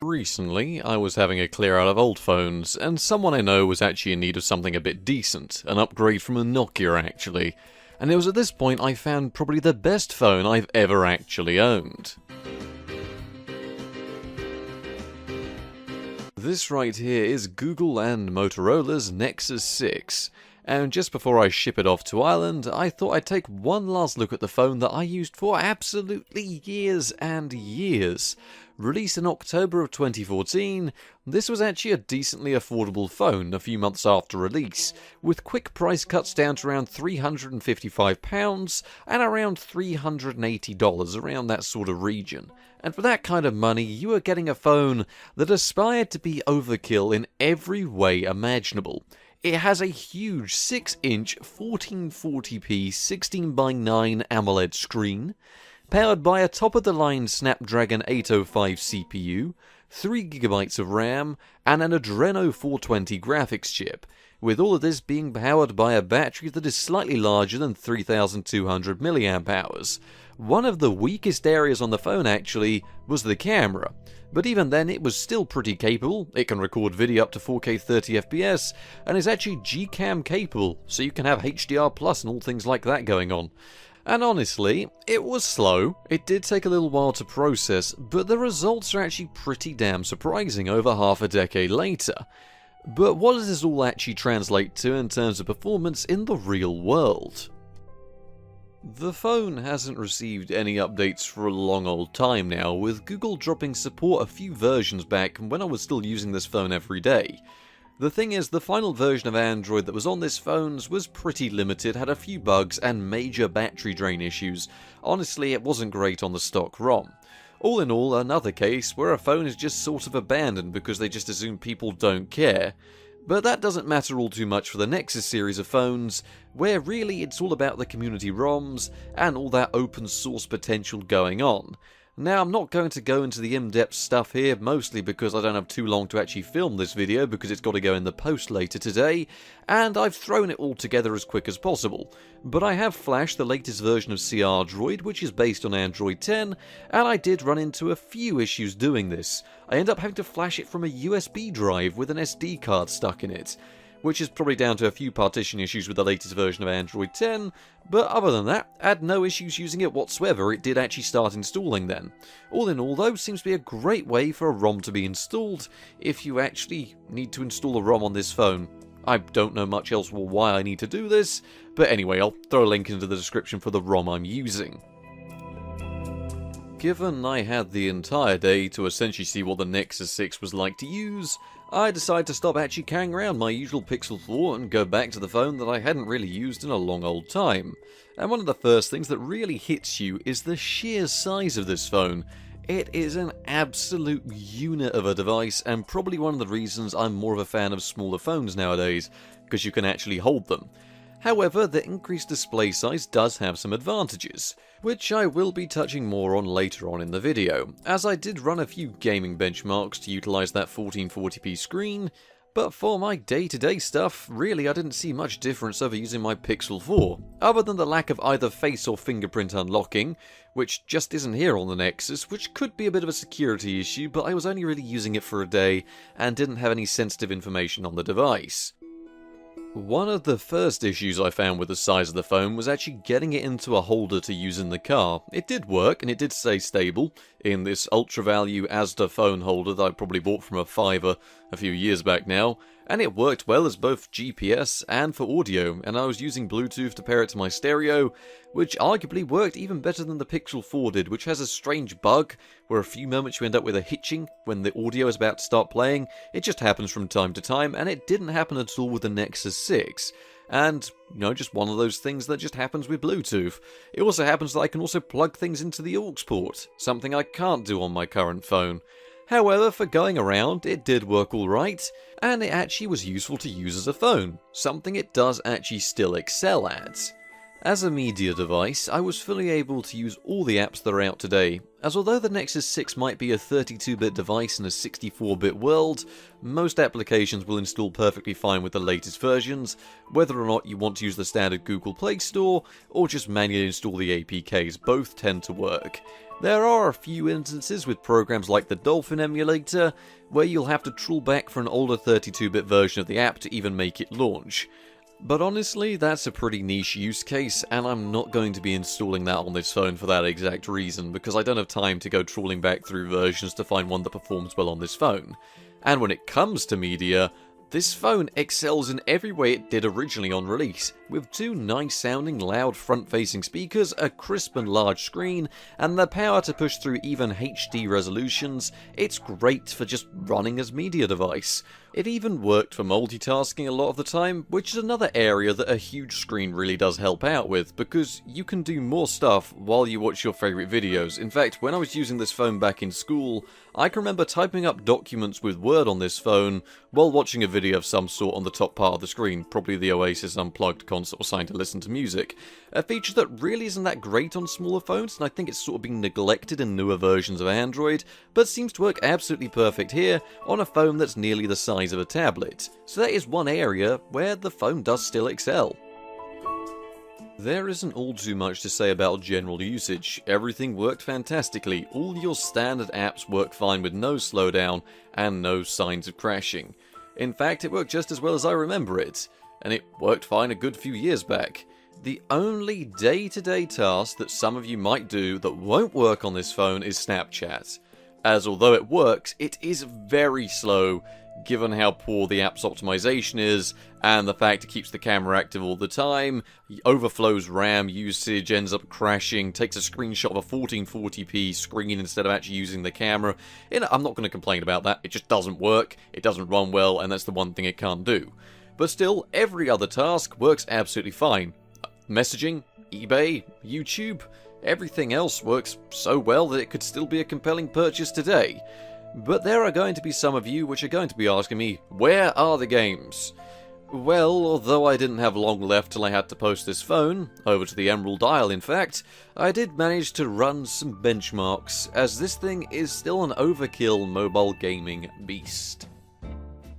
Recently, I was having a clear out of old phones, and someone I know was actually in need of something a bit decent, an upgrade from a Nokia actually, and it was at this point I found probably the best phone I've ever actually owned. This right here is Google and Motorola's Nexus 6, and just before I ship it off to Ireland, I thought I'd take one last look at the phone that I used for absolutely years and years. Released in October of 2014, this was actually a decently affordable phone a few months after release, with quick price cuts down to around £355 and around $380, around that sort of region. And for that kind of money, you are getting a phone that aspired to be overkill in every way imaginable. It has a huge 6-inch 1440p 16:9 AMOLED screen, powered by a top-of-the-line Snapdragon 805 CPU, 3GB of RAM, and an Adreno 420 graphics chip, with all of this being powered by a battery that is slightly larger than 3200 mAh. One of the weakest areas on the phone actually was the camera, but even then it was still pretty capable. It can record video up to 4K 30fps and is actually Gcam capable, so you can have HDR plus and all things like that going on. And honestly, it was slow, it did take a little while to process, but the results are actually pretty damn surprising over half a decade later. But what does this all actually translate to in terms of performance in the real world? The phone hasn't received any updates for a long old time now, with Google dropping support a few versions back when I was still using this phone every day. The thing is, the final version of Android that was on this phone was pretty limited, had a few bugs and major battery drain issues. Honestly, it wasn't great on the stock ROM. All in all, another case where a phone is just sort of abandoned because they just assume people don't care. But that doesn't matter all too much for the Nexus series of phones, where really it's all about the community ROMs and all that open source potential going on. Now, I'm not going to go into the in-depth stuff here, mostly because I don't have too long to actually film this video because it's got to go in the post later today, and I've thrown it all together as quick as possible. But I have flashed the latest version of CR Droid, which is based on Android 10, and I did run into a few issues doing this. I ended up having to flash it from a USB drive with an SD card stuck in it, which is probably down to a few partition issues with the latest version of Android 10, but other than that, I had no issues using it whatsoever. It did actually start installing then. All in all though, seems to be a great way for a ROM to be installed if you actually need to install a ROM on this phone. I don't know much else for why I need to do this, but anyway, I'll throw a link into the description for the ROM I'm using. Given I had the entire day to essentially see what the Nexus 6 was like to use, I decided to stop actually carrying around my usual Pixel 4 and go back to the phone that I hadn't really used in a long old time. And one of the first things that really hits you is the sheer size of this phone. It is an absolute unit of a device, and probably one of the reasons I'm more of a fan of smaller phones nowadays, because you can actually hold them. However, the increased display size does have some advantages, which I will be touching more on later on in the video, as I did run a few gaming benchmarks to utilise that 1440p screen, but for my day-to-day stuff, really I didn't see much difference over using my Pixel 4, other than the lack of either face or fingerprint unlocking, which just isn't here on the Nexus, which could be a bit of a security issue, but I was only really using it for a day and didn't have any sensitive information on the device. One of the first issues I found with the size of the phone was actually getting it into a holder to use in the car. It did work, and it did stay stable in this ultra value Asda phone holder that I probably bought from a fiver a few years back now, and it worked well as both GPS and for audio, and I was using Bluetooth to pair it to my stereo, which arguably worked even better than the Pixel 4 did, which has a strange bug where a few moments you end up with a hitching when the audio is about to start playing. It just happens from time to time, and it didn't happen at all with the Nexus 6. And, you know, just one of those things that just happens with Bluetooth. It also happens that I can also plug things into the aux port, something I can't do on my current phone. However, for going around, it did work alright, and it actually was useful to use as a phone, something it does actually still excel at. As a media device, I was fully able to use all the apps that are out today, as although the Nexus 6 might be a 32-bit device in a 64-bit world, most applications will install perfectly fine with the latest versions, whether or not you want to use the standard Google Play Store, or just manually install the APKs, both tend to work. There are a few instances with programs like the Dolphin emulator, where you'll have to trawl back for an older 32-bit version of the app to even make it launch. But honestly, that's a pretty niche use case, and I'm not going to be installing that on this phone for that exact reason, because I don't have time to go trawling back through versions to find one that performs well on this phone. And when it comes to media, this phone excels in every way it did originally on release, with two nice-sounding, loud front-facing speakers, a crisp and large screen, and the power to push through even HD resolutions. It's great for just running as media device. It even worked for multitasking a lot of the time, which is another area that a huge screen really does help out with, because you can do more stuff while you watch your favourite videos. In fact, when I was using this phone back in school, I can remember typing up documents with Word on this phone while watching a video of some sort on the top part of the screen, probably the Oasis Unplugged console signed to listen to music. A feature that really isn't that great on smaller phones, and I think it's sort of been neglected in newer versions of Android, but seems to work absolutely perfect here on a phone that's nearly the size of a tablet. So that is one area where the phone does still excel. There isn't all too much to say about general usage. Everything worked fantastically. All your standard apps work fine with no slowdown and no signs of crashing. In fact, it worked just as well as I remember it, and it worked fine a good few years back. The only day-to-day task that some of you might do that won't work on this phone is Snapchat, as although it works, it is very slow given how poor the app's optimization is, and the fact it keeps the camera active all the time, overflows RAM usage, ends up crashing, takes a screenshot of a 1440p screen instead of actually using the camera. I'm not going to complain about that, it just doesn't work, it doesn't run well, and that's the one thing it can't do. But still, every other task works absolutely fine. Messaging, eBay, YouTube, everything else works so well that it could still be a compelling purchase today. But there are going to be some of you which are going to be asking me, where are the games? Well, although I didn't have long left till I had to post this phone, over to the Emerald Isle in fact, I did manage to run some benchmarks, as this thing is still an overkill mobile gaming beast.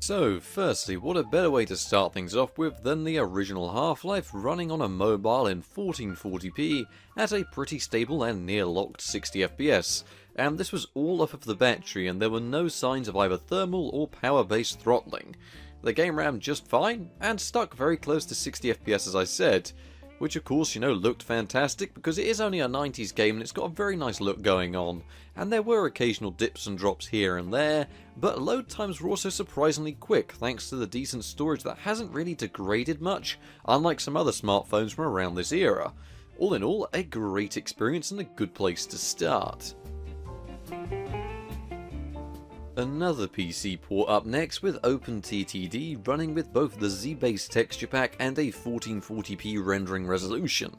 So, firstly, what a better way to start things off with than the original Half-Life running on a mobile in 1440p at a pretty stable and near-locked 60fps, and this was all off of the battery and there were no signs of either thermal or power-based throttling. The game ran just fine, and stuck very close to 60fps as I said, which of course, looked fantastic because it is only a 90s game and it's got a very nice look going on, and there were occasional dips and drops here and there, but load times were also surprisingly quick thanks to the decent storage that hasn't really degraded much, unlike some other smartphones from around this era. All in all, a great experience and a good place to start. Another PC port up next with OpenTTD running with both the Z-based texture pack and a 1440p rendering resolution.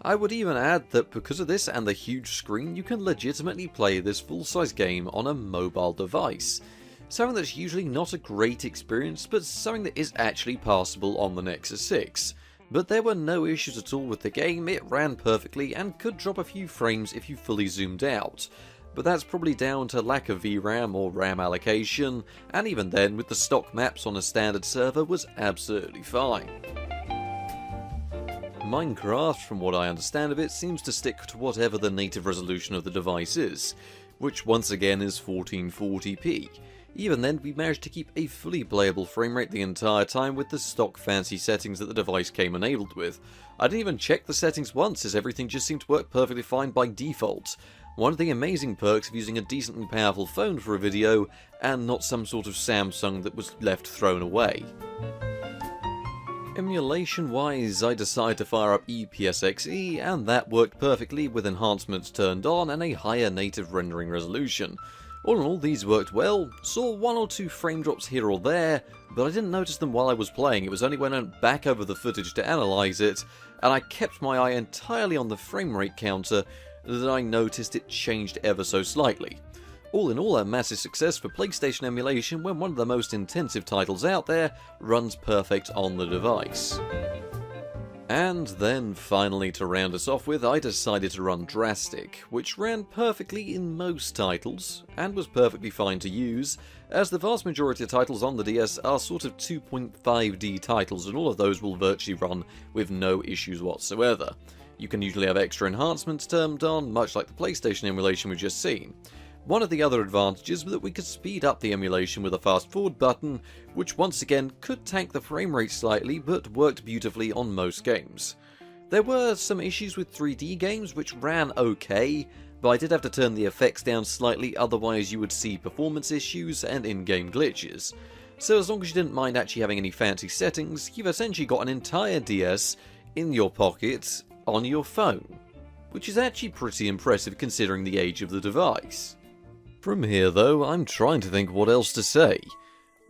I would even add that because of this and the huge screen, you can legitimately play this full-size game on a mobile device. Something that's usually not a great experience, but something that is actually passable on the Nexus 6. But there were no issues at all with the game, it ran perfectly and could drop a few frames if you fully zoomed out. But that's probably down to lack of VRAM or RAM allocation, and even then with the stock maps on a standard server was absolutely fine. Minecraft, from what I understand of it, seems to stick to whatever the native resolution of the device is, which once again is 1440p. Even then, we managed to keep a fully playable frame rate the entire time with the stock fancy settings that the device came enabled with. I didn't even check the settings once, as everything just seemed to work perfectly fine by default. One of the amazing perks of using a decently powerful phone for a video, and not some sort of Samsung that was left thrown away. Emulation-wise, I decided to fire up EPSXE, and that worked perfectly with enhancements turned on and a higher native rendering resolution. All in all, these worked well, saw one or two frame drops here or there, but I didn't notice them while I was playing. It was only when I went back over the footage to analyse it, and I kept my eye entirely on the frame rate counter, that I noticed it changed ever so slightly. All in all, a massive success for PlayStation emulation when one of the most intensive titles out there runs perfect on the device. And then finally, to round us off with, I decided to run Drastic, which ran perfectly in most titles, and was perfectly fine to use, as the vast majority of titles on the DS are sort of 2.5D titles, and all of those will virtually run with no issues whatsoever. You can usually have extra enhancements turned on, much like the PlayStation emulation we've just seen. One of the other advantages was that we could speed up the emulation with a fast forward button, which once again could tank the frame rate slightly, but worked beautifully on most games. There were some issues with 3D games which ran okay, but I did have to turn the effects down slightly, otherwise you would see performance issues and in-game glitches. So as long as you didn't mind actually having any fancy settings, you've essentially got an entire DS in your pocket on your phone, which is actually pretty impressive considering the age of the device. From here though, I'm trying to think what else to say,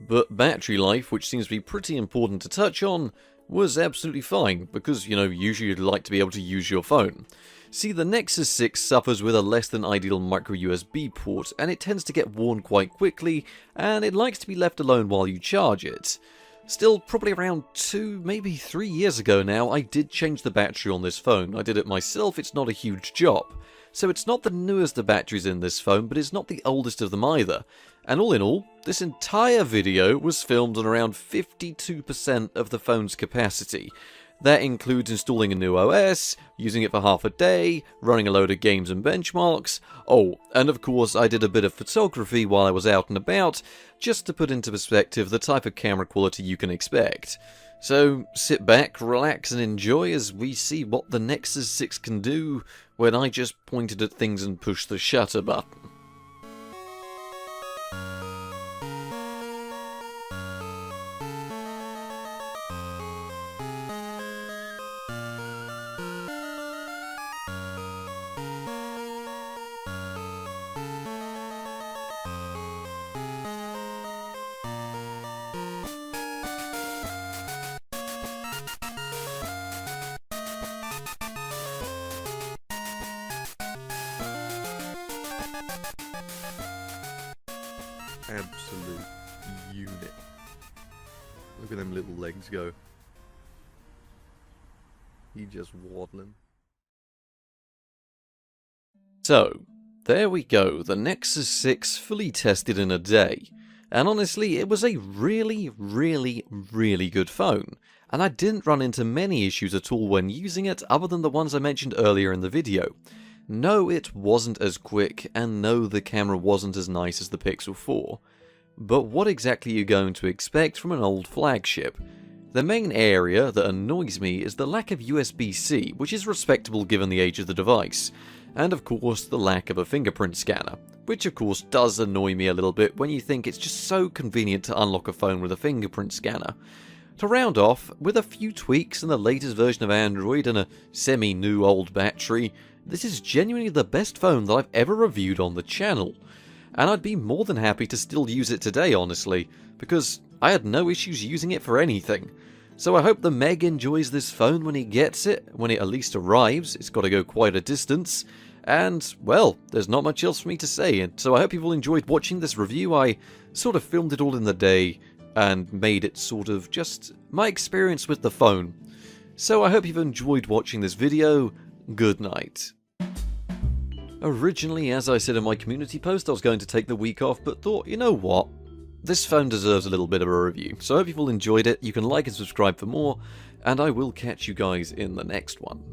but battery life, which seems to be pretty important to touch on, was absolutely fine, because, usually you'd like to be able to use your phone. See, the Nexus 6 suffers with a less than ideal micro USB port, and it tends to get worn quite quickly, and it likes to be left alone while you charge it. Still, probably around 2, maybe 3 years ago now, I did change the battery on this phone. I did it myself, it's not a huge job. So it's not the newest of batteries in this phone, but it's not the oldest of them either. And all in all, this entire video was filmed on around 52% of the phone's capacity. That includes installing a new OS, using it for half a day, running a load of games and benchmarks. Oh, and of course I did a bit of photography while I was out and about, just to put into perspective the type of camera quality you can expect. So sit back, relax and enjoy as we see what the Nexus 6 can do when I just pointed at things and pushed the shutter button. Absolute unit. Look at them little legs go. He just waddling. So, there we go, the Nexus 6 fully tested in a day. And honestly, it was a really good phone. And I didn't run into many issues at all when using it, other than the ones I mentioned earlier in the video. No, it wasn't as quick, and no, the camera wasn't as nice as the Pixel 4. But what exactly are you going to expect from an old flagship? The main area that annoys me is the lack of USB-C, which is respectable given the age of the device, and of course the lack of a fingerprint scanner, which of course does annoy me a little bit when you think it's just so convenient to unlock a phone with a fingerprint scanner. To round off, with a few tweaks and the latest version of Android and a semi-new old battery, this is genuinely the best phone that I've ever reviewed on the channel. And I'd be more than happy to still use it today, honestly, because I had no issues using it for anything. So I hope the Meg enjoys this phone when he gets it, when it at least arrives. It's got to go quite a distance. And, well, there's not much else for me to say, and so I hope you've all enjoyed watching this review. I sort of filmed it all in the day and made it sort of just my experience with the phone. So I hope you've enjoyed watching this video. Good night. Originally, as I said in my community post, I was going to take the week off, but thought, you know what? This phone deserves a little bit of a review. So I hope you've all enjoyed it. You can like and subscribe for more, and I will catch you guys in the next one.